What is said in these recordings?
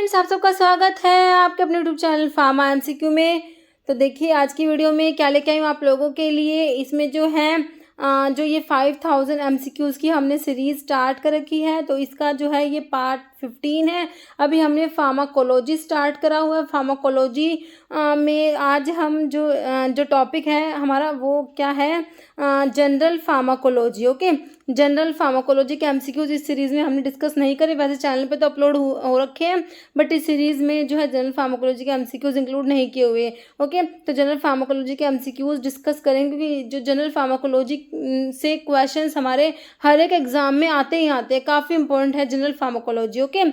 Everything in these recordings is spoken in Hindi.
फ्रेंड्स, आप सबका स्वागत है आपके अपने यूट्यूब चैनल फार्मा एमसीक्यू में। तो देखिए आज की वीडियो में क्या लेके आई हूँ आप लोगों के लिए। इसमें जो है जो ये 5000 एमसीक्यूज़ की हमने सीरीज़ स्टार्ट कर रखी है, तो इसका जो है ये पार्ट 15 है। अभी हमने फार्माकोलॉजी स्टार्ट करा हुआ है। फार्माकोलॉजी में आज हम जो टॉपिक है हमारा वो क्या है, general pharmacology. Okay, general pharmacology के एमसीक्यूज इस सीरीज़ में हमने डिस्कस नहीं करे। वैसे चैनल पे तो अपलोड हो रखे हैं, बट इस सीरीज़ में जो है जनरल फार्माकोलॉजी के एमसीक्यूज इंक्लूड नहीं किए हुए। ओके, तो जनरल फार्माकोलॉजी के एमसीक्यूज डिस्कस करेंगे क्योंकि जो जनरल फार्माकोलॉजी से क्वेश्चंस हमारे हर एक एग्जाम में आते ही आते हैं। काफ़ी इंपॉर्टेंट है जनरल फार्माकोलॉजी। ओके,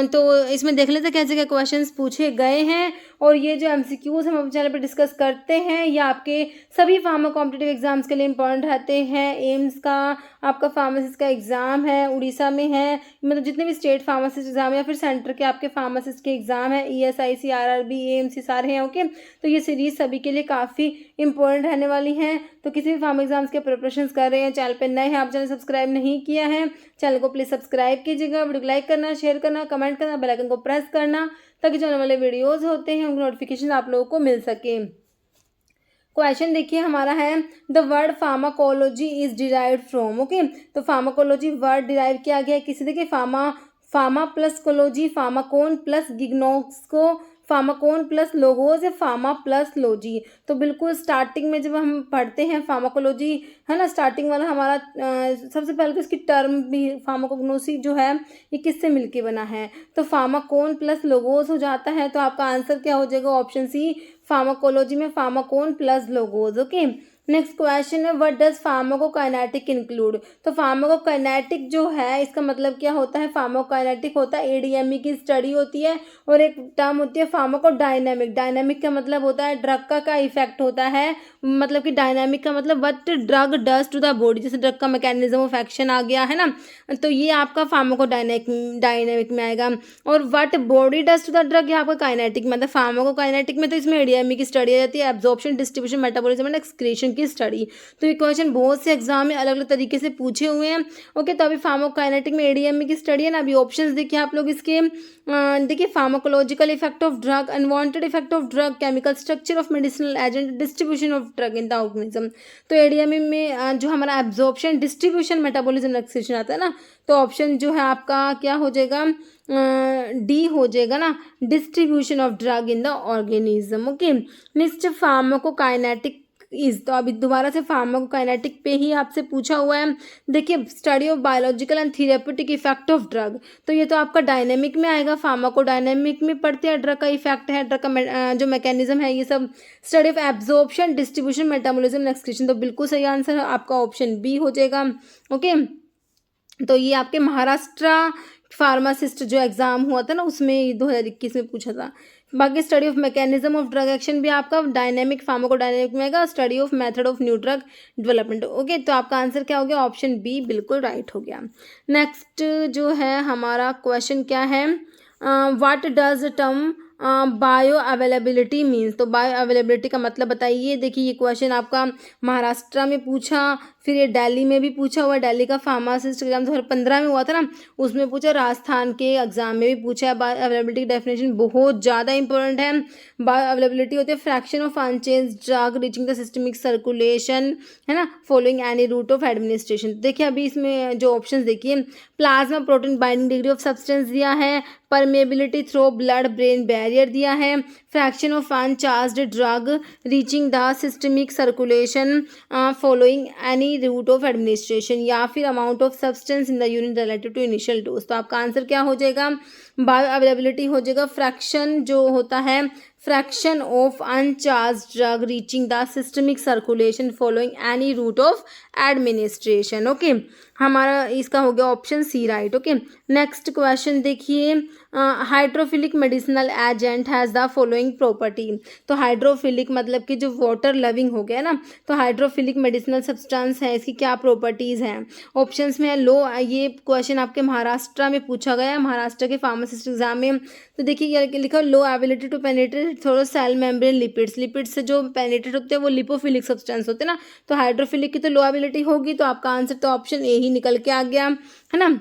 तो इसमें देख लेते हैं कैसे क्या क्वेश्चंस पूछे गए हैं। और ये जो एमसीक्यूज हम अपने चैनल पर डिस्कस करते हैं ये आपके सभी फार्मा कॉम्पिटिटिव एग्जाम्स के लिए इंपॉर्टेंट रहते हैं। एम्स का आपका फार्मासिस्ट का एग्ज़ाम है, उड़ीसा में है, मतलब जितने भी स्टेट फार्मासिस्ट एग्ज़ाम या फिर सेंटर के आपके फार्मासिस्ट के एग्ज़ाम है, ESIC, RRB, AMC सारे हैं। ओके, तो ये सीरीज़ सभी के लिए काफ़ी इंपॉर्टेंट रहने वाली हैं। तो किसी भी फार्मा एग्जाम्स के प्रिपरेशंस कर रहे हैं, चैनल पर नए हैं, आप चैनल सब्सक्राइब नहीं किया है, चैनल को प्लीज़ सब्सक्राइब कीजिएगा, वीडियो को लाइक करना, शेयर करना, कमेंट करना, बेल आइकन को प्रेस करना, ताकि जो आने वाले वीडियोज़ होते हैं उनकी नोटिफिकेशन आप लोगों को मिल सके। क्वेश्चन देखिए हमारा है, the word pharmacology is derived from. Okay, तो फार्माकोलॉजी वर्ड डिराइव किया गया है किसी, देखिए pharma plus cology, pharmakon plus gignosko, pharmakon plus logos या फार्मा प्लस लॉजी। तो बिल्कुल स्टार्टिंग में जब हम पढ़ते हैं फार्माकोलॉजी है ना, स्टार्टिंग वाला हमारा सबसे पहले तो इसकी टर्म भी फार्माकोग्नोसी जो है ये किससे मिलके बना है, तो फार्माकोन प्लस लोगोज हो जाता है। तो आपका आंसर क्या हो जाएगा, ऑप्शन सी, फार्माकोलॉजी में pharmakon plus logos. Okay, next question है, व्हाट डज फार्माकोकाइनेटिक इंक्लूड। तो फार्माकोकाइनेटिक जो है इसका मतलब क्या होता है, फार्माकोकाइनेटिक होता है ADME की स्टडी होती है, और एक टर्म होती है फार्माकोडायनेमिक। डायनेमिक का मतलब होता है ड्रग का क्या इफेक्ट होता है, मतलब कि डायनेमिक का मतलब what drug does to the body, जैसे ड्रग का मैकेनिज्म ऑफ एक्शन आ गया है ना, तो ये आपका फार्माकोडायनेमिक में आएगा। और what body does to the drug, ये आपका काइनेटिक मतलब फार्माकोकाइनेटिक में, तो इसमें ADME की स्टडी आ जाती है, absorption, distribution, metabolism and excretion की स्टडी। तो ये क्वेश्चन बहुत से एग्जाम में अलग अलग तरीके से पूछे हुए हैं। ओके, तो अभी फार्माकोकाइनेटिक में ADME की स्टडी है ना। अभी ऑप्शंस देखिए आप लोग इसके, देखिए pharmacological effect of drug, unwanted effect of drug, chemical structure of medicinal agent, distribution of drug in the organism. तो ADME में जो हमारा एब्जॉर्प्शन, डिस्ट्रीब्यूशन, मेटाबॉलिज्म, एक्सक्रीशन आता है ना, तो ऑप्शन जो है आपका क्या हो जाएगा, डी हो जाएगा ना, distribution of drug in the organism. Okay, next pharmacokinetic is, तो अभी दोबारा से फार्माकोकाइनेटिक पे ही आपसे पूछा हुआ है। देखिए study of biological and therapeutic effect of drug, तो ये तो आपका डायनेमिक में आएगा, फार्माकोडायनेमिक में पढ़ते हैं, ड्रग का इफेक्ट है, ड्रग का जो मैकेनिज्म है ये सब। Study of absorption, distribution, metabolism, excretion, तो बिल्कुल सही आंसर आपका ऑप्शन बी हो जाएगा। ओके, तो ये आपके महाराष्ट्र फार्मासिस्ट जो एग्ज़ाम हुआ था ना उसमें 2021 में पूछा था। बाकी study of mechanism of drug action भी आपका डायनेमिक फार्माकोडायनेमिक में आएगा, study of method of new drug development. Okay, तो आपका आंसर क्या हो गया, ऑप्शन बी बिल्कुल राइट हो गया। नेक्स्ट जो है हमारा क्वेश्चन क्या है, what does term bio availability means. तो बायो अवेलेबिलिटी का मतलब बताइए। देखिए ये क्वेश्चन आपका महाराष्ट्र में पूछा, फिर ये दिल्ली में भी पूछा हुआ, दिल्ली का फार्मासिस्ट एग्जाम 2015 में हुआ था ना उसमें पूछा, राजस्थान के एग्जाम में भी पूछा है। बायो अवेलेबिलिटी की डेफिनेशन बहुत ज़्यादा इंपॉर्टेंट है। बायो अवेलेबिलिटी होती है fraction of unchange drug reaching the systemic circulation, है ना, following any route of administration. देखिए अभी इसमें जो ऑप्शन देखिए, plasma protein binding degree of substance दिया है, permeability through blood brain barrier दिया है, fraction of uncharged drug reaching the systemic circulation following any route of administration, या फिर amount of substance in the urine relative to initial dose. तो आपका आंसर क्या हो जाएगा, बायो अवेलेबिलिटी हो जाएगा फ्रैक्शन जो होता है, fraction of uncharged drug reaching the systemic circulation following any route of administration. Okay, हमारा इसका हो गया option C right. Okay, next question देखिए, hydrophilic medicinal agent has the following property. तो हाइड्रोफिलिक मतलब कि जो वाटर लविंग हो गया ना, तो हाइड्रोफिलिक मेडिसिनल सब्सटेंस है, इसकी क्या प्रॉपर्टीज़ हैं। ऑप्शंस में है लो, ये क्वेश्चन आपके महाराष्ट्र में पूछा गया है, महाराष्ट्र के फार्मासिस्ट एग्जाम में। तो देखिए ये लिखा, low ability to penetrate through cell membrane lipids, lipids से जो पेनिट्रेट होते हैं वो लिपोफिलिक सब्सटेंस होते हैं ना, तो हाइड्रोफिलिक की तो लो एबिलिटी होगी, तो आपका आंसर तो ऑप्शन ए ही निकल के आ गया, है ना।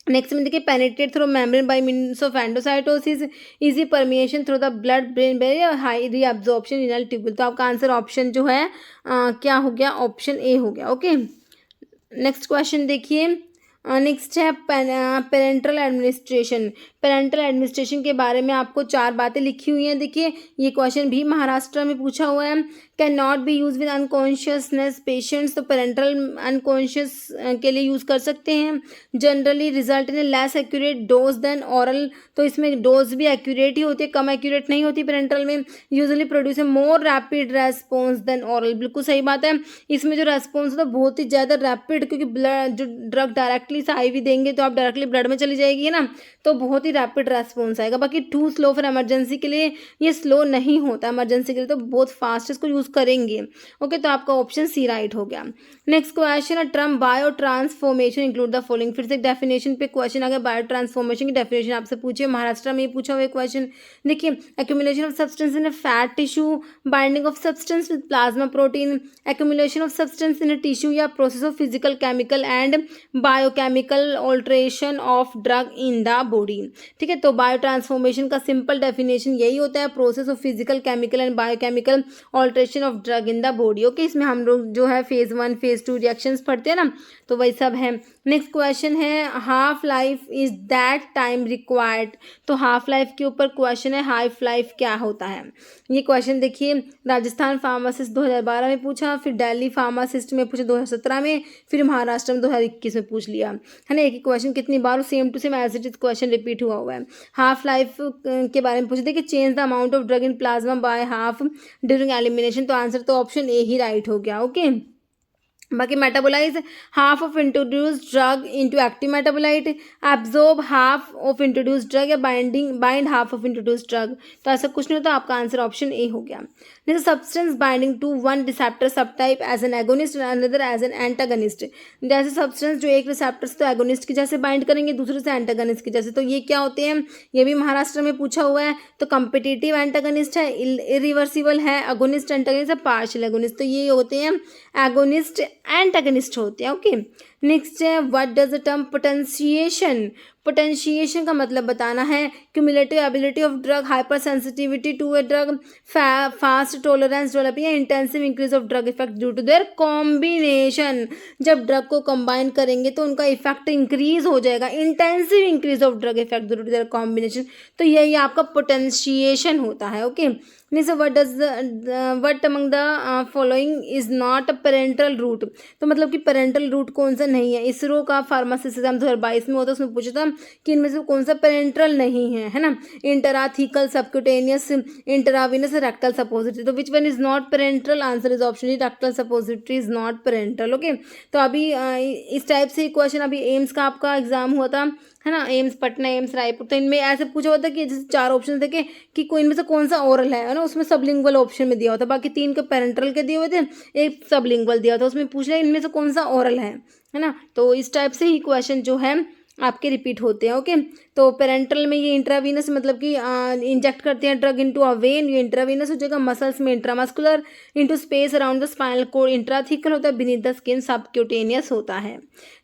नेक्स्ट में देखिए penetrate through membrane by means of endocytosis, easy permeation through the blood brain barrier, high reabsorption renal tubule. तो आपका आंसर ऑप्शन जो है क्या हो गया, ऑप्शन ए हो गया। ओके, नेक्स्ट क्वेश्चन देखिए। नेक्स्ट है पेरेंटल एडमिनिस्ट्रेशन। पेरेंटल एडमिनिस्ट्रेशन के बारे में आपको 4 बातें लिखी हुई हैं। देखिए ये क्वेश्चन भी महाराष्ट्र में पूछा हुआ है। Can not be use with unconsciousness patients, तो पेरेंटल अनकॉन्शियस के लिए यूज़ कर सकते हैं। Generally result in less accurate dose than oral, तो इसमें डोज भी एक्यूरेट ही होती है, कम एक्यूरेट नहीं होती पेरेंटल में। Usually produce a more rapid response than oral, बिल्कुल सही बात है। इसमें जो रेस्पॉन्स होता है बहुत ही ज़्यादा रैपिड, क्योंकि ब्लड जो ड्रग डायरेक्टली से IV देंगे तो आप डायरेक्टली ब्लड में चली जाएगी ना, तो बहुत ही रैपिड रेस्पॉन्स आएगा। बाकी टू स्लो फॉर इमरजेंसी के लिए ये स्लो नहीं होता, इमरजेंसी के लिए तो बहुत फास्ट इसको यूज़ करेंगे। ओके, तो आपका ऑप्शन सी राइट हो गया। नेक्स्ट क्वेश्चन है term bio transformation include the following. फिर से डेफिनेशन पे क्वेश्चन आ गया, बायो ट्रांसफॉर्मेशन की डेफिनेशन आपसे पूछिए, महाराष्ट्र में पूछा हुआ क्वेश्चन। देखिए accumulation of substance in a fat tissue, binding of substance with plasma protein, accumulation of substance in a tissue या process of physical chemical and biochemical alteration of drug in the body. ठीक है, तो बायो ट्रांसफॉर्मेशन का सिंपल डेफिनेशन यही होता है, process of physical chemical and biochemical alteration of drug in the body. Okay, इसमें हम लोग जो है फेज 1 फेज 2 रिएक्शंस पढ़ते हैं ना, तो वही सब है। नेक्स्ट क्वेश्चन है half life is that time required, तो हाफ लाइफ के ऊपर क्वेश्चन है, हाफ लाइफ क्या होता है। ये क्वेश्चन देखिए राजस्थान फार्मासिस्ट 2012 में पूछा, फिर दिल्ली फार्मासिस्ट में पूछा 2017 में, फिर महाराष्ट्र में 2021 में पूछ लिया है ना। एक ही क्वेश्चन कितनी बार same to same as it is question repeat हुआ है। हाफ लाइफ के बारे में पूछे, देखिए change the amount of drug in plasma by half during elimination, तो आंसर तो ऑप्शन ए ही राइट हो गया। ओके, बाकी metabolize half of introduced drug into active metabolite, absorb half of introduced drug या bind half of introduced drug, तो ऐसा कुछ नहीं होता, आपका आंसर ऑप्शन ए हो गया। Next substance binding to one receptor subtype as an agonist and another as an antagonist, जैसे सब्सटेंस जो एक रिसेप्टर से तो एगोनिस्ट की जैसे बाइंड करेंगे, दूसरे से एंटागनिस्ट की जैसे, तो ये क्या होते हैं, ये भी महाराष्ट्र में पूछा हुआ है। तो कम्पिटिटिव एंटागनिस्ट है, इरिवर्सिबल है, अगोनिस्ट एंटागनिस्ट है, पार्शियल एगोनिस्ट, तो ये होते हैं एगोनिस्ट एंटागनिस्ट होते हैं। ओके, नेक्स्ट है what does the term potentiation, potentiation का मतलब बताना है, cumulative ability of drug, hyper sensitivity to a drug, fast tolerance develop या intensive increase of drug effect due to their combination, जब ड्रग को कंबाइन करेंगे तो उनका इफेक्ट इंक्रीज हो जाएगा, intensive increase of drug effect due to their combination, तो यही आपका पोटेंशिएशन होता है। Okay, means what among the following is not a parenteral route, तो मतलब कि पेरेंटल रूट कौन सा नहीं है। इसरो का फार्मासिस्ट एग्जाम 2022 में होता है, उसमें पूछा था कि इनमें से कौन सा पेरेंटल नहीं है ना, इंटराथीकल, सबक्यूटेनियस, इंटराविनस, रेक्टल सपोजिटरी, तो which one is not parental, answer is option D, rectal suppository is not parental. Okay, तो अभी इस टाइप से क्वेश्चन अभी एम्स का आपका एग्जाम हुआ था है ना, एम्स पटना, एम्स रायपुर, तो इनमें ऐसे पूछा होता है कि जैसे 4 ऑप्शन थे कि कोई इनमें से कौन सा ओरल है ना, उसमें सबलिंगुअल ऑप्शन में दिया होता, बाकी 3 के पेरेंटल के दिए हुए थे, एक सबलिंगुअल दिया था, उसमें पूछ लिया इनमें से कौन सा ओरल है ना, तो इस टाइप से ही क्वेश्चन जो है आपके रिपीट होते हैं। ओके, तो पेरेंटल में ये इंट्रावीनस मतलब कि इंजेक्ट करते हैं ड्रग इनटू अ वेन, ये इंट्रावीनस हो जाएगा। मसल्स में intramuscular, into space around the spinal cord intrathecal होता है, बीनीथ द स्किन सबक्यूटेनियस होता है।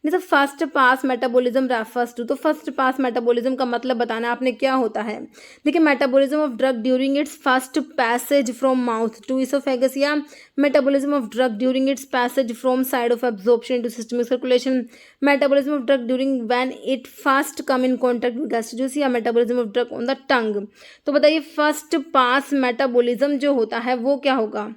जैसे first pass metabolism refers to, तो फर्स्ट पास मेटाबॉलिज्म का मतलब बताना आपने क्या होता है। देखिए metabolism of drug during its first passage from mouth to oesophagus, या metabolism of drug during its passage from site of absorption into systemic circulation, metabolism of drug during when it first come in contact with gastric juice, या metabolism of drug on the tongue. तो बताइए फर्स्ट पास मेटाबॉलिज्म जो होता है वो क्या होगा।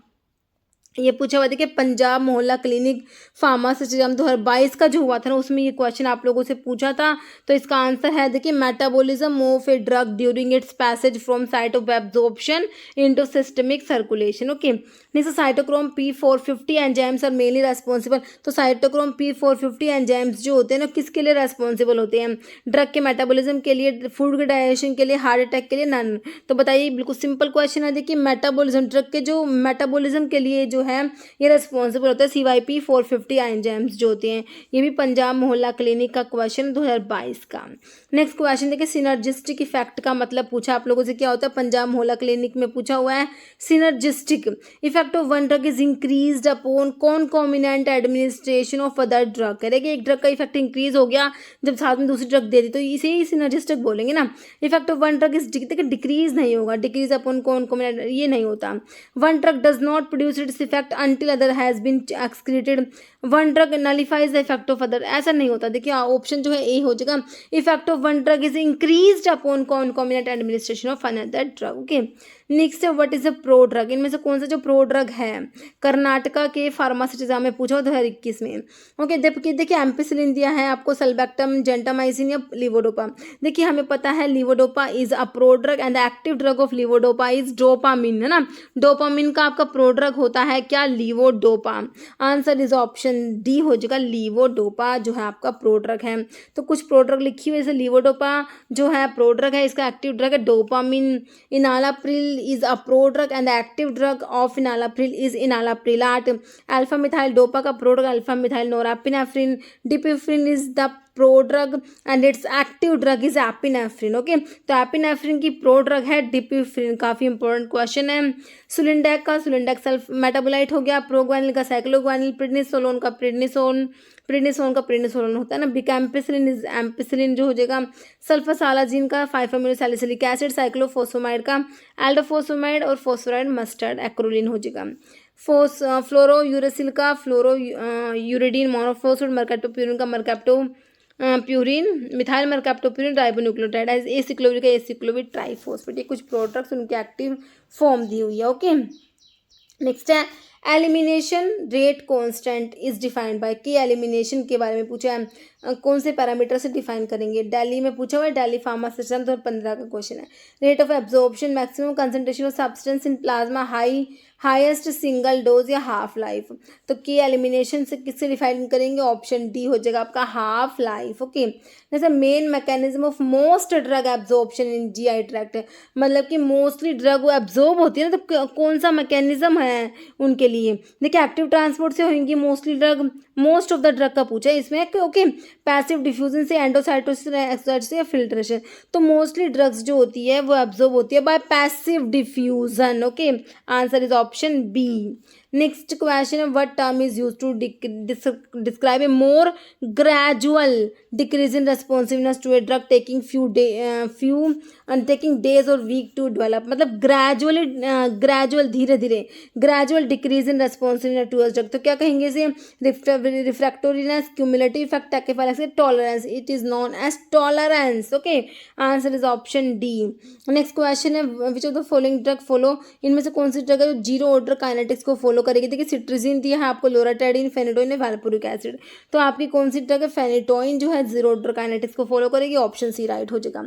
ये पूछा हुआ देखिए पंजाब मोहल्ला क्लिनिक फार्मासिस्ट एग्जाम 2022 का जो हुआ था ना, उसमें ये क्वेश्चन आप लोगों से पूछा था, तो इसका आंसर है देखिए metabolism of a drug during its passage from site of absorption into systemic circulation. Okay, next cytochrome P450 enzymes are mainly responsible, तो साइटोक्रोम P450 एंजाइम्स जो होते हैं ना किसके लिए रेस्पॉन्सिबल होते हैं, ड्रग के मेटाबॉलिज्म के लिए, फूड के डाइजेशन के लिए, हार्ट अटैक के लिए, नन। तो बताइए बिल्कुल सिंपल क्वेश्चन है, देखिए मेटाबॉलिज्म ड्रग के जो मेटाबॉलिज्म के लिए जो है ये रिस्पॉन्सिबल होता है CYP 450 एंजाइम्स जो होते हैं। ये भी पंजाब मोहल्ला क्लिनिक का क्वेश्चन 2022 का। नेक्स्ट क्वेश्चन देखिए सिनर्जिस्टिक इफेक्ट का मतलब पूछा आप लोगों से क्या होता है, पंजाब मोहल्ला क्लिनिक में पूछा हुआ है। Synergistic effect of one drug is increased upon concomitant administration of other drug. करेंगे एक ड्रग का इफेक्ट इंक्रीज हो गया जब साथ में दूसरी ड्रग दे दी, तो इसे ही सिनर्जिस्टिक बोलेंगे ना। Effect of one drug is देखिए डिक्रीज नहीं होगा, डिक्रीज अपॉन कॉन्कॉमिनेंट ये नहीं होता। One drug does not produce its effect until other has been excreted. One drug nullifies the effect of other, ऐसा नहीं होता। देखिए ऑप्शन जो है ए हो जाएगा। Effect of one drug is increased upon concomitant administration of another drug. Okay next what is a pro drug, इनमें से कौन सा जो प्रो ड्रग है कर्नाटका के फार्मासिस्ट एग्जाम में पूछा 2021 में। ओके देखिए एम्पिसिलिन दिया है आपको, सल्बैक्टम, जेंटामाइसिन या लीवोडोपा। देखिए हमें पता है levodopa is a pro drug and the active drug of levodopa is dopamine, है ना। डोपामिन का आपका प्रो ड्रग होता है क्या, levodopa. Answer is option D हो जाएगा, लीवोडोपा जो है आपका प्रो ड्रग है। तो कुछ प्रो ड्रग लिखी हुई है, लीवोडोपा जो है प्रो ड्रग है, इसका एक्टिव ड्रग है dopamine. Enalapril is a prodrug and the active drug of enalapril is enalaprilat. Alpha methyl dopa का prodrug alpha methyl norepinephrine. Dipephrine is the prodrug and its active drug is epinephrine. Okay तो एपिनेफ्रिन की प्रोड्रग है डिपिफ्रिन। काफ़ी इंपॉर्टेंट क्वेश्चन है। सुलिंडेक का सुलिंडेक सल्फ मेटाबोलाइट हो गया। प्रोग्वानिल का साइक्लोग्वानिल, प्रिडनिसोलोन का प्रिडनिसोन, प्रिडनिसोन का प्रिडनिसोलोन होता है ना। बिकैम्पिसिलिन इज एम्पिसिलिन जो हो जाएगा। सल्फासालाजिन का 5 अमीनो सैलिसिलिक एसिड। साइक्लोफोसोमाइड का एल्डोफोसोमाइड और फोस्फोराइड मस्टर्ड एक्रोलिन हो जाएगा। फ्लोरो यूरेसिल का फ्लोरो यूरिडीन मोनोफोस्फेट। मरकैप्टोप्यूरिन का mercapto purine. Methyl mercaptopurine ribonucleotide as acyclovir का एसिक्लोविर ट्राइफॉस्फेट। ये कुछ प्रोडक्ट्स उनके एक्टिव फॉर्म दी हुई है। ओके नेक्स्ट है elimination rate constant is defined by की। एलिमिनेशन के बारे में पूछा है, कौन से पैरामीटर से डिफाइन करेंगे। दिल्ली में पूछा हुआ है, दिल्ली फार्मा सिस्टम 2015 का क्वेश्चन है। Rate of absorption, maximum concentration of substance in plasma, highest single dose या हाफ लाइफ। तो की एलिमिनेशन से किससे डिफाइन करेंगे, ऑप्शन डी हो जाएगा आपका हाफ लाइफ। ओके जैसे main mechanism of most drug absorption in GI tract, मतलब कि मोस्टली ड्रग वो एब्जॉर्ब होती है ना, तो कौन सा मैकेनिज्म है उनके लिए। देखिए एक्टिव ट्रांसपोर्ट से होंगी mostly drug, most of the drug का पूछा है इसमें। ओके पैसिव डिफ्यूजन से, एंडोसाइटोसिस, एक्सोसाइटोसिस या फिल्ट्रेशन। तो मोस्टली ड्रग्स जो होती है वो एब्जॉर्ब होती है by passive diffusion. Okay answer is option B. Next question है what term is used to describe a more gradual decrease in responsiveness to a drug taking taking days और वीक टू डेवलप। मतलब ग्रेजुअल धीरे धीरे gradual decrease in responsiveness to a drug. तो क्या कहेंगे इसे, refractoriness, cumulative effect, tachyphylaxis, tolerance. It is known as tolerance. Okay answer is option D. Next question है which of the following drug follow, इनमें से कौन सी ड्रग है जो जीरो ऑर्डर काइनेटिक्स को फॉलो करेगी। देखिए सिट्रिजिन दिया है आपको, लोराटाइडिन, फेनेटोइन या वैल्पोरिक एसिड। तो आपकी कौन सी ड्रग है, फेनेटोइन जो है जीरो ऑर्डर काइनेटिक्स को फॉलो करेगी, ऑप्शन सी राइट हो जाएगा।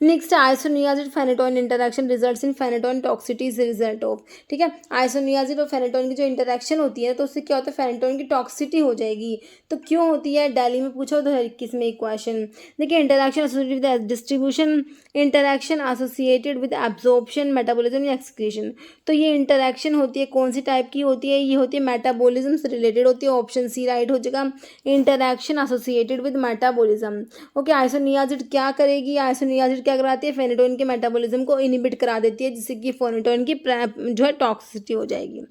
Next isoniazid phenytoin interaction results in phenytoin toxicity is result of. ठीक है आइसोनियाजिड और फेनेटोइन की जो इंटरेक्शन होती है तो उससे क्या होता है, फेनेटोइन की टॉक्सिटी हो जाएगी। तो क्यों होती है, दिल्ली में पूछा 2021 में एक क्वेश्चन। देखिए interaction associated with distribution, interaction associated with absorption, metabolism या एक्सक्रीशन। तो ये इंटरेक्शन होती है कौन सी टाइप की होती है, ये होती है मेटाबॉलिज्म से रिलेटेड होती है, ऑप्शन सी राइट हो जाएगा, interaction associated with metabolism. Okay isoniazid क्या करेगी, आइसोनियाजिड क्या कराती है, फेनेटोइन के मेटाबॉलिज्म को इनहिबिट करा देती है, जिससे कि फेनेटोइन की जो है टॉक्सिसिटी हो जाएगी।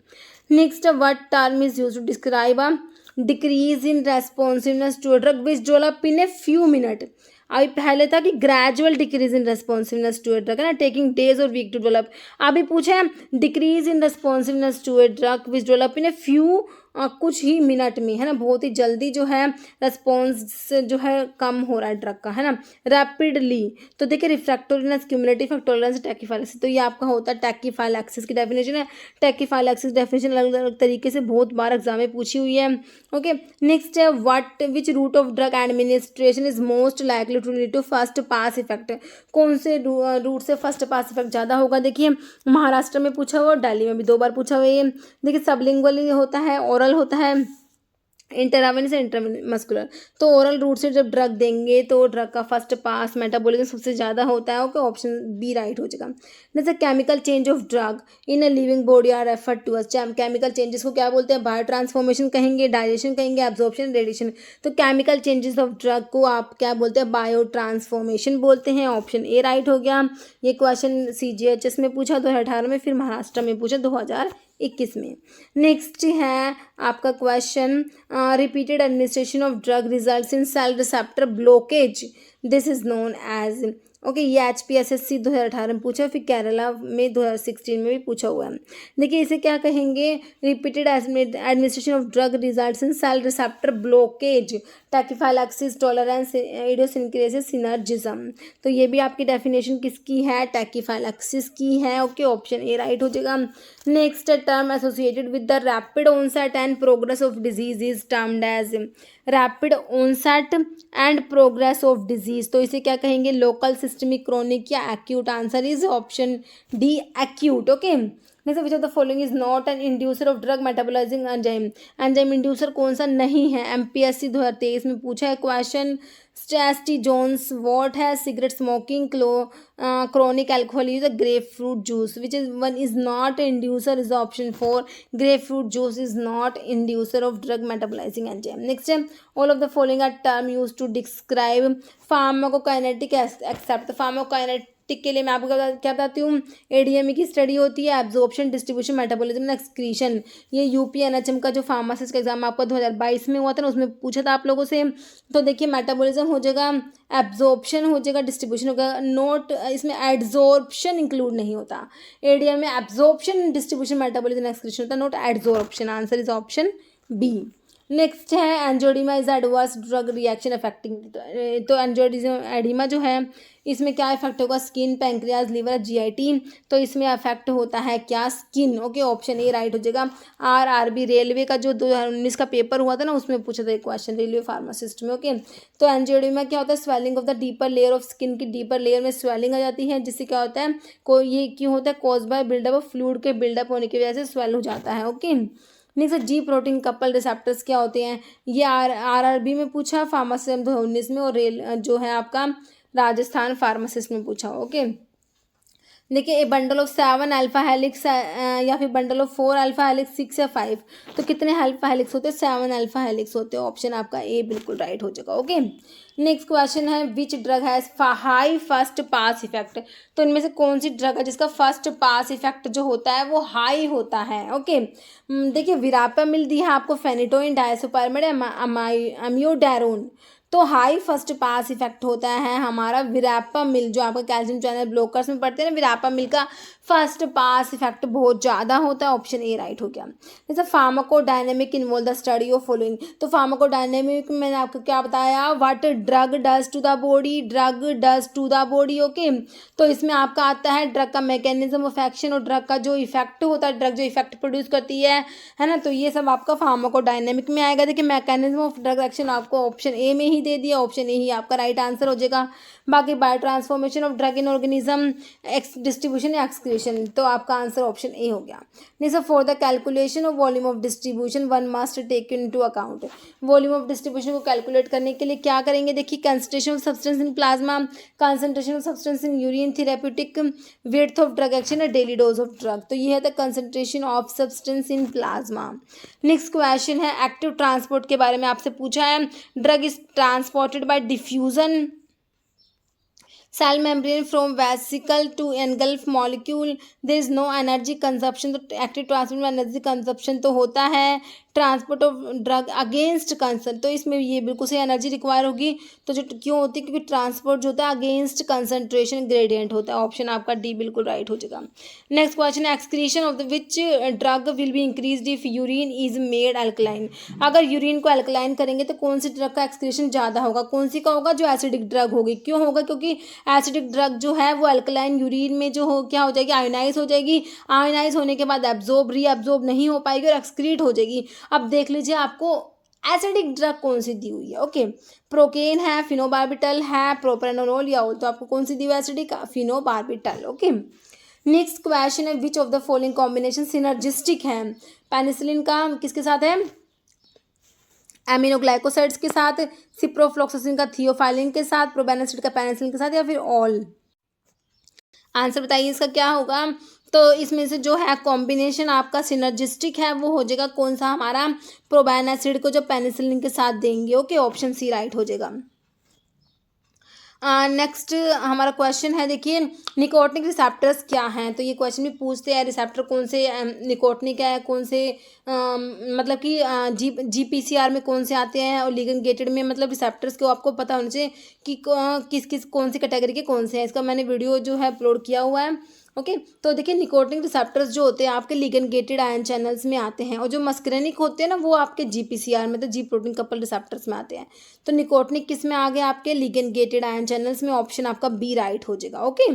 Next what term is used to describe a decrease in responsiveness to a drug which develop in a few minute. अभी पहले था कि gradual decrease in responsiveness to a drug है ना, टेकिंग डेज और वीक टू डेवलप। अभी पूछा है decrease in responsiveness to a drug which develop in a few, कुछ ही मिनट में, है ना, बहुत ही जल्दी जो है रेस्पॉन्स जो है कम हो रहा है ड्रग का, है ना, रैपिडली। तो देखिए रिफ्रैक्टोरिनेस, क्यूमुलेटिव टॉलरेंस, टैकीफाइलेक्सिस। तो ये आपका होता है टैकीफाइलेक्सिस की डेफिनेशन है। टैकीफाइलेक्सिस डेफिनेशन अलग अलग तरीके से बहुत बार एग्जाम में पूछी हुई है। ओके नेक्स्ट है what which route of drug administration is most likely to lead to first pass effect. कौन से रूट से फर्स्ट पास इफेक्ट ज़्यादा होगा। देखिए महाराष्ट्र में पूछा हुआ, दिल्ली में भी 2 बार पूछा हुआ है। देखिए सबलिंगुअली होता है, ओरल होता है, इंटरावेनस या इंट्रामस्कुलर। तो ओरल रूट से जब ड्रग देंगे तो ड्रग का फर्स्ट पास मेटाबॉलिज्म सबसे ज़्यादा होता है। ओके, ऑप्शन बी राइट हो जाएगा। जैसे chemical change of drug in a living body are refer to us. Chemical changes को क्या बोलते हैं? बायो ट्रांसफॉर्मेशन कहेंगे, डाइजेशन कहेंगे, एब्जॉर्प्शन, रेडिएशन। तो केमिकल चेंजेस ऑफ ड्रग को आप क्या बोलते हैं? बायो ट्रांसफॉर्मेशन बोलते हैं। ऑप्शन ए राइट हो गया। ये क्वेश्चन CGHS में पूछा 2018 में, फिर महाराष्ट्र में पूछा 2021 में। नेक्स्ट है आपका question, repeated administration of drug results in cell receptor blockage, this is known as. Okay, ये HPSSC 2018 में पूछा, फिर केरला में 2016 में भी पूछा हुआ है। देखिए इसे क्या कहेंगे? Repeated administration of drug results in cell receptor blockage, tachyphylaxis, tolerance, idiosyncrasies, synergism. तो ये भी आपकी डेफिनेशन किसकी है? टैकीफाइलैक्सिस की है। ओके, ऑप्शन ए राइट हो जाएगा। Next term associated with the rapid onset and progress of disease is termed as. Rapid onset and progress of disease, तो इसे क्या कहेंगे? लोकल, सिस्टमिक, क्रोनिक या acute? Answer is option D, acute. Okay, next which of the following is not an inducer of drug metabolising enzyme. Enzyme inducer कौन सा नहीं है? MPSC 2023 में पूछा है क्वेश्चन। स्टैस्टी जोन्स वॉट है? Cigarette smoking, chronic alcohol use, grapefruit juice, which is one is not inducer is the option 4. Grapefruit juice is not inducer of drug metabolizing enzyme. Next, all of the following are term used to describe pharmacokinetic except pharmacokinetic के लिए मैं आपको क्या बताती हूँ? ADME की स्टडी होती है, एब्जॉर्प्शन, डिस्ट्रीब्यूशन, मेटाबॉलिज्म, एक्सक्रीशन। ये UPNHM का जो फार्मासिस्ट का एग्जाम आपका 2022 में हुआ था ना, उसमें पूछा था आप लोगों से। तो देखिए मेटाबॉलिज्म हो जाएगा, एब्जॉर्प्शन हो जाएगा, डिस्ट्रीब्यूशन होगा, नोट इसमें एड्जॉर्प्शन इंक्लूड नहीं होता। ADM में एब्जॉर्प्शन, डिस्ट्रीब्यूशन, मेटाबॉलिज्म, एक्सक्रीशन होता है, not absorption. Answer is option B. Next है angioedema is adverse drug reaction affecting. तो एंजियोडेमा जो है इसमें क्या इफेक्ट होगा? Skin, pancreas, liver, GIT। तो इसमें अफेक्ट होता है क्या? Skin. Okay, option A right हो जाएगा। RRB रेलवे का जो 2019 का पेपर हुआ था ना, उसमें पूछा था एक क्वेश्चन, रेलवे फार्मासिस्ट में। ओके, तो एंजियोडेमा क्या होता है? Swelling of the deeper layer of skin, की डीपर लेयर में स्वेलिंग आ जाती है, जिससे क्या होता है? ये क्यों होता है? Cause by buildup of fluid के बिल्डअप होने की वजह से स्वेल हो जाता है। Okay, next G protein couple receptors क्या होते हैं? ये RRB में पूछा, फार्मासिस्ट 2019 में, और रेल जो है आपका राजस्थान फार्मासिस्ट में पूछा। ओके, देखिए ए बंडल ऑफ 7 अल्फा हेलिक्स या फिर बंडल ऑफ 4 अल्फा हेलिक्स, 6 या 5, तो कितने अल्फा हेलिक्स होते हैं? 7 अल्फा हेलिक्स होते हैं। ऑप्शन आपका ए बिल्कुल राइट हो जाएगा। ओके, नेक्स्ट क्वेश्चन है which drug has high first pass effect. तो इनमें से कौन सी ड्रग है जिसका फर्स्ट पास इफेक्ट जो होता है वो हाई होता है? ओके, देखिए विरापामिल दी है आपको, फेनिटोइन, डायसोपायरामाइड, अमियोडारोन। तो हाई फर्स्ट पास इफेक्ट होता है हमारा विरापामिल, जो आपका कैल्शियम चैनल ब्लॉकर्स में पड़ते हैं ना, विरापामिल का फर्स्ट पास इफेक्ट बहुत ज़्यादा होता है। ऑप्शन ए राइट हो गया। जैसे pharmacodynamic involve the study of following. तो फार्माकोडायनेमिक मैंने आपको क्या बताया? What drug does to the body, drug does to the body. Okay, तो इसमें आपका आता है ड्रग का मैकेनिज्म ऑफ एक्शन और ड्रग का जो इफेक्ट होता है, ड्रग जो इफेक्ट प्रोड्यूस करती है ना, तो ये सब आपका फार्माकोडायनेमिक में आएगा। देखिए मैकेनिज्म ऑफ ड्रग एक्शन आपको ऑप्शन ए में ही दे दिया, ऑप्शन ए ही आपका राइट आंसर हो जाएगा। बाकी biotransformation of drug in organism, distribution या एक्सक्रीशन, तो आपका आंसर ऑप्शन ए हो गया। Next, for the calculation of volume of distribution one must take into account. Volume of distribution को कैलकुलेट करने के लिए क्या करेंगे? देखिए concentration of substance in plasma, concentration of substance in urine, therapeutic, width of drug action और डेली डोज ऑफ ड्रग। तो ये है the concentration of substance in plasma. Next question है एक्टिव ट्रांसपोर्ट के बारे में आपसे पूछा है। Drug is transported by diffusion cell membrane from vesicle to engulf molecule, there is no energy consumption। तो एक्टिव ट्रांसपोर्ट में एनर्जी कंजप्शन तो होता है। Transport of drug against concern, तो इसमें ये बिल्कुल सही एनर्जी रिक्वायर होगी। तो जो क्यों होती है? क्योंकि ट्रांसपोर्ट जो होता है अगेंस्ट कंसंट्रेशन ग्रेडियंट होता है। ऑप्शन आपका डी बिल्कुल राइट हो जाएगा। नेक्स्ट क्वेश्चन है excretion of the which drug will be increased if urine is made alkaline. अगर यूरिन को अल्कलाइन करेंगे तो कौन सी ड्रग का एक्सक्रीशन ज़्यादा होगा? कौन सी का होगा? जो एसिडिक ड्रग होगी। क्यों होगा? क्योंकि एसिडिक ड्रग जो है वो अल्कलाइन यूरिन में जो हो क्या हो जाएगी? आयोनाइज हो जाएगी। आयोनाइज होने के बाद एब्जॉर्ब रीअब्जॉर्ब नहीं हो पाएगी और एक्सक्रीट हो जाएगी। अब देख लीजिए आपको एसिडिक ड्रग कौन सी दी हुई है। ओके, प्रोकेन है, फिनोबार्बिटल है, प्रोप्रानोलोल या तो आपको कौन सी दी हुई है? Acidic, phenobarbital. Okay, next question है which of the following combination synergistic है? पेनिसिलिन का किसके साथ है? एमिनोग्लाइकोसाइड्स के साथ, सिप्रोफ्लॉक्सासिन का थियोफाइलिन के साथ, प्रोबेनासिड का पेनिसिलिन के साथ, या फिर ऑल। आंसर बताइए इसका क्या होगा। तो इसमें से जो है कॉम्बिनेशन आपका सिनर्जिस्टिक है वो हो जाएगा कौन सा हमारा, प्रोबेनासिड को जो पेनिसिलिन के साथ देंगे। ओके, ऑप्शन सी राइट हो जाएगा। नेक्स्ट हमारा क्वेश्चन है, देखिए निकोटिनिक रिसेप्टर्स क्या हैं। तो ये क्वेश्चन भी पूछते हैं रिसेप्टर कौन से निकोटिनिक है, कौन से मतलब कि जीपीसीआर में कौन से आते हैं, और लिगेंड गेटेड में, मतलब रिसेप्टर्स को आपको पता होना चाहिए कि किस कौन सी कैटेगरी के कौन से हैं। इसका मैंने वीडियो जो है अपलोड किया हुआ है। ओके, तो देखिए निकोटिनिक रिसेप्टर्स जो होते हैं आपके लिगेंड गेटेड आयन चैनल्स में आते हैं, और जो मस्करेनिक होते हैं ना वो आपके जीपीसीआर में, तो जी प्रोटीन कपल रिसेप्टर्स में आते हैं। तो निकोटिनिक किस में आ गया, आपके लिगेंड गेटेड आयन चैनल्स में। ऑप्शन आपका बी राइट हो जाएगा। ओके,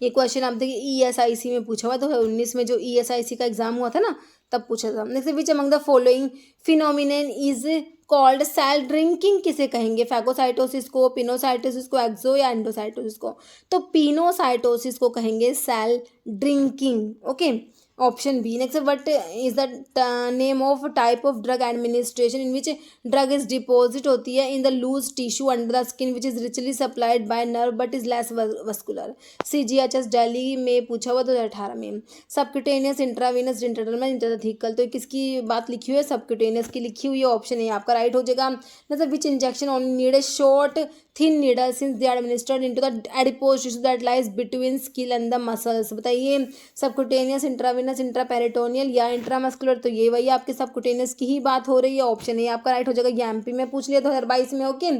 ये क्वेश्चन आप देखिए ईएसआईसी में पूछा हुआ, 2019 में जो ईएसआईसी का एग्जाम हुआ था ना तब पूछा था। Next, which among the following phenomenon is called cell drinking किसे कहेंगे, फैगोसाइटोसिस को, पिनोसाइटोसिस को, एक्सो या एंडोसाइटोसिस को। तो पिनोसाइटोसिस को कहेंगे cell drinking. Okay, option B. Next, what is the name of type of drug administration in which drug is deposit होती है in the loose tissue under the skin which is richly supplied by nerve but is less vascular. CGHS Delhi में पूछा हुआ 2018 में। Subcutaneous, intravenous, intradermal, intrathecal. तो किसकी बात लिखी हुई है, सबक्यूटेनियस की लिखी हुई है। ऑप्शन ए आपका राइट हो जाएगा। मतलब which injection only need a short thin needle since they are administered into the adipose tissue that lies between skin and the muscles। बताइए सबक्यूटेनियस, इंट्रावेनस, इंट्रापेरिटोनियल या इंट्रामस्कुलर। तो ये वही आपके सबक्यूटेनियस की ही बात हो रही है। ऑप्शन ए आपका राइट हो जाएगा। ये एमपी में पूछ लिया 2022 में। ओके,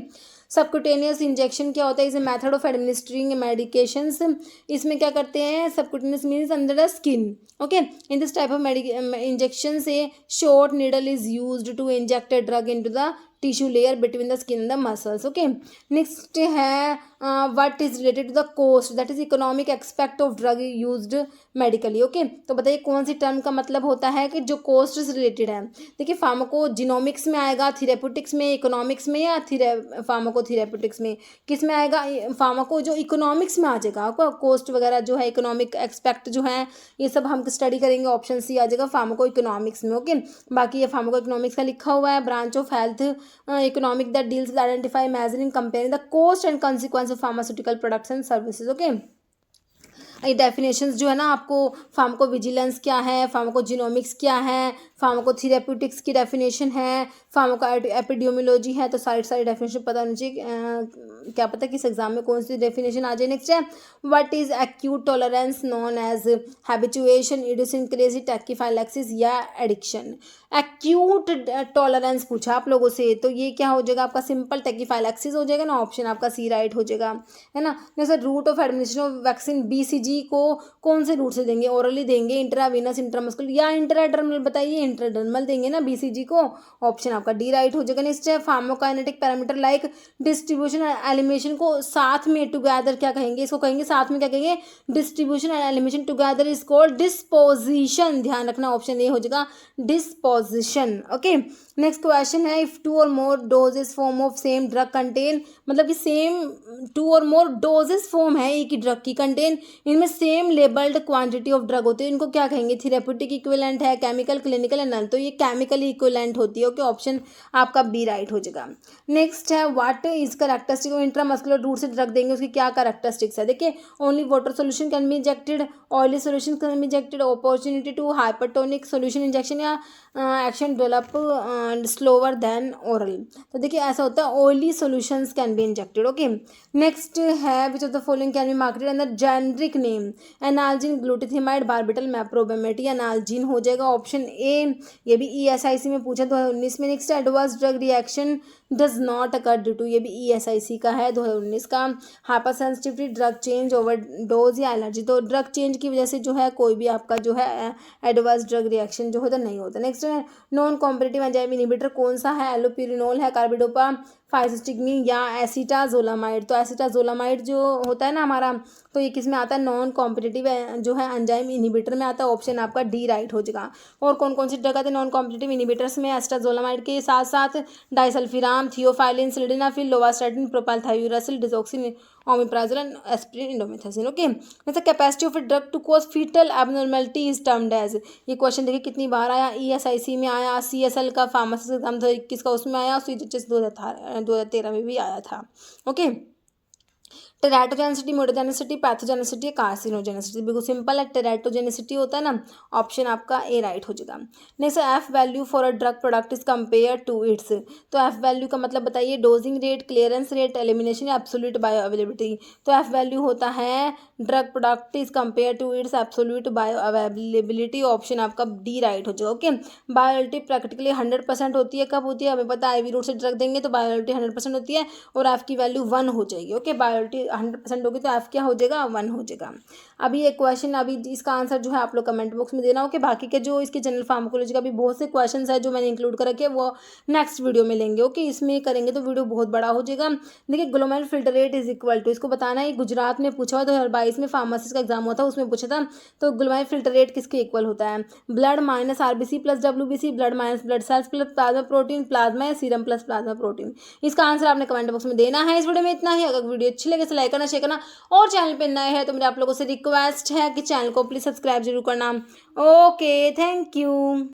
सबक्यूटेनियस इंजेक्शन क्या होता है, is a method of administering medications. इसमें क्या करते हैं, subcutaneous means under the skin. Okay, in this type of injection से short needle is used to inject a drug into the tissue layer between the skin and the muscles. Okay, next है what is related to the cost, that is economic aspect of drug used medically. Okay, तो बताइए कौन सी टर्म का मतलब होता है कि जो कॉस्ट से रिलेटेड है। देखिए फार्माकोजिनोमिक्स में आएगा, थेरेप्यूटिक्स में, इकोनॉमिक्स में, या फार्माकोथेरेप्यूटिक्स में, किस में आएगा, फार्माको जो इकोनॉमिक्स में आ जाएगा। आपको कॉस्ट वगैरह जो है, इकोनॉमिक एक्सपेक्ट जो है, ये सब हम स्टडी करेंगे। ऑप्शन सी आ जाएगा फार्माको इकोनॉमिक्स में। ओके, बाकी ये फार्माको इकोनॉमिक्स का लिखा हुआ है, branch of health economic that deals with identify, measuring, comparing the cost and consequence of pharmaceutical products and services। okay, ये डेफिनेशंस जो है ना आपको, फार्माकोविजिलेंस क्या है, फार्माकोजिनोमिक्स क्या है, फार्माकोथेरेप्यूटिक्स की डेफिनेशन है, फार्माको एपिडेमियोलॉजी है। तो सारी डेफिनेशन पता होनी चाहिए। क्या पता किस एग्जाम में कौन सी डेफिनेशन आ जाए। नेक्स्ट है what is acute tolerance known as habituation, idiosyncrasy, tachyphylaxis या एडिक्शन। एक्यूट टॉलरेंस पूछा आप लोगों से, तो ये क्या हो जाएगा आपका, सिंपल टैकीफाइलैक्सिस हो जाएगा ना। ऑप्शन आपका सी राइट हो जाएगा, है ना। जैसे route of administration of vaccine BCG को कौन से रूट से देंगे, ओरली देंगे, इंट्रावीनस, इंट्रामस्कुलर या इंट्राडर्मल। बताइए इंट्राडर्मल देंगे ना BCG को। ऑप्शन आपका डी राइट हो जाएगा। नेक्स्ट है pharmacokinetic parameter like distribution and elimination को साथ में टुगेदर क्या कहेंगे, इसको कहेंगे साथ में क्या कहेंगे, distribution and elimination together is called disposition. ध्यान रखना, ऑप्शन ए हो जाएगा डिस्पोजिशन। ओके, नेक्स्ट क्वेश्चन है if 2 or more doses form of same drug contain, मतलब कि same 2 or more doses form है एक ही ड्रग की, कंटेन इनमें same labelled quantity of drug होती है, इनको क्या कहेंगे, थेरेप्यूटिक इक्विवेलेंट है, केमिकल, क्लिनिकल या नन। तो ये केमिकली इक्विवेलेंट होती है। ओके, ऑप्शन आपका बी राइट हो जाएगा। नेक्स्ट है what is characteristic, intramuscular route से ड्रग देंगे उसकी क्या कैरेक्टरिस्टिक्स है। देखिए only water solution can be injected, oily solution can be injected, opportunity to hypertonic solution injection, या action develop slower than oral. तो देखिए ऐसा होता है, oily solutions can be injected. Okay, next है which of the following can be marketed under generic name, analgin, glutathionide, बारबिटल, मैप्रोबेमेट। Analgin हो जाएगा, ऑप्शन ए। ये भी ESIC में पूछा 2019 में। Next adverse drug reaction does not occur due to, ये भी ESIC का है 2019 का। Hypersensitivity, drug change, overdose या एलर्जी। तो ड्रग चेंज की वजह से जो है कोई भी आपका जो है एडवर्स ड्रग रिएक्शन जो होता नहीं होता। नेक्स्ट है नॉन कॉम्पिटिटिव एंजाइम इनहिबिटर कौन सा है, एलोपिरिनोल है, कार्बिडोपा, फाइसिस्टिग्मिन या एसिटाजोलामाइड। तो एसिटाजोलामाइड जो होता है ना हमारा, तो ये किस में आता है, नॉन कॉम्पिटिटिव जो है एंजाइम इनहिबिटर में आता है। ऑप्शन आपका डी राइट हो जाएगा। और कौन कौन सी ड्रग आते हैं नॉन कॉम्पिटिटिव इनहिबिटर्स में, एसिटाजोलामाइड के साथ साथ डाइसल्फिराम नाम theophylline, sildenafil, lovastatin, propylthiouracil, digoxin, omeprazole and aspirin, indomethacin. Okay, जैसे capacity of a drug to cause foetal abnormality is termed as. ये क्वेश्चन देखिए कितनी बार आया, ESIC में आया, CSL का फार्मासिस्ट एग्जाम 2021 का उसमें आया, CGHS 2013 में भी आया था। Okay, teratogenicity, mutagenicity, pathogenicity, carcinogenicity. बिल्कुल सिंपल है, टेराटोजेनिसिटी होता है ना, ऑप्शन आपका ए राइट हो जाएगा। Next, F value for a drug product is compare to its. तो एफ वैल्यू का मतलब बताइए, dosing rate, clearance rate, elimination या एब्सोल्यूट बायो अवेलेबिलिटी। तो एफ वैल्यू होता है drug product is compare to its absolute bioavailability, option आपका डी राइट हो जाएगा। ओके, बायोअवेलेबिलिटी प्रैक्टिकली 100% होती है, कब होती है हमें पता है, IV रूट से ड्रग देंगे तो बायोअवेलेबिलिटी 100% होती है और एफ की वैल्यू 1 हो जाएगी। ओके, बायोअवेलेबिलिटी 100% होगी तो एफ क्या हो जाएगा, 1 हो जाएगा। अभी ये क्वेश्चन, अभी इसका आंसर जो है आप लोग कमेंट बॉक्स में देना हो कि बाकी के जो इसके जनरल फार्माकोलॉजी का भी बहुत से क्वेश्चंस है जो मैंने इंक्लूड कर रखे हैं वो नेक्स्ट वीडियो में लेंगे। ओके, इसमें करेंगे तो वीडियो बहुत बड़ा हो जाएगा। देखिए, glomerular filter rate is equal to, इसको बताना है, गुजरात में पूछा हुआ 2022 में फार्मासिस्ट का एग्जाम हुआ था, उसमें पूछा था। तो ग्लोमेरुलर फिल्टर रेट किसके इक्वल होता है, blood minus RBC plus WBC, blood minus blood cells plus plasma protein, plasma या सीरम प्लस प्लाज्मा प्रोटीन। इसका आंसर आपने कमेंट बॉक्स में देना है। इस वीडियो में इतना ही। अगर वीडियो अच्छी लगे तो लाइक करना, शेयर करना, और चैनल पे नए हैं तो मेरे आप लोगों से रिक्वेस्ट है कि चैनल को प्लीज सब्सक्राइब जरूर करना। Okay, thank you.